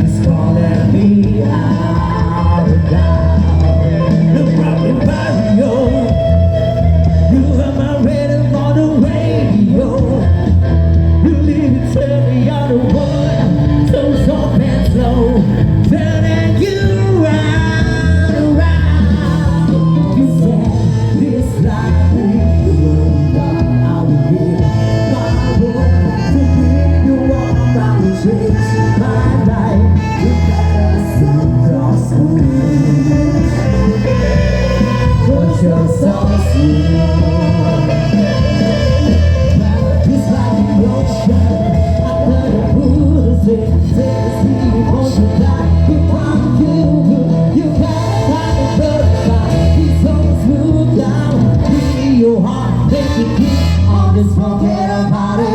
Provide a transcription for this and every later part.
It's calling me. out down. The broken barrio, you are my rhythm on the radio. You leave it to me on the wood, so soft and slow, turning you round and round. You said this life we live, I will give my world to bring you all my dreams, my life. You better sing your sweet, but you're so sweet. It's like the ocean, I couldn't lose it. Takes me on the line, you can't kill it. You can't find a butterfly, it's so smooth down. Give me your heart, make it keep on this forget about it.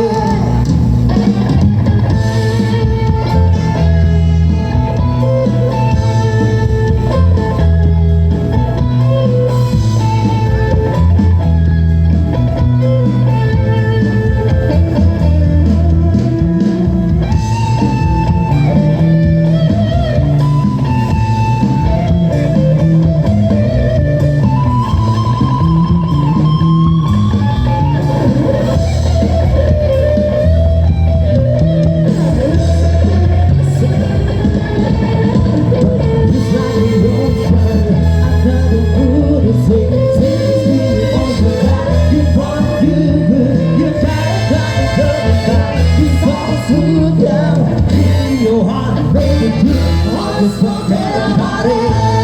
Your heart, baby, keep on this forget about it.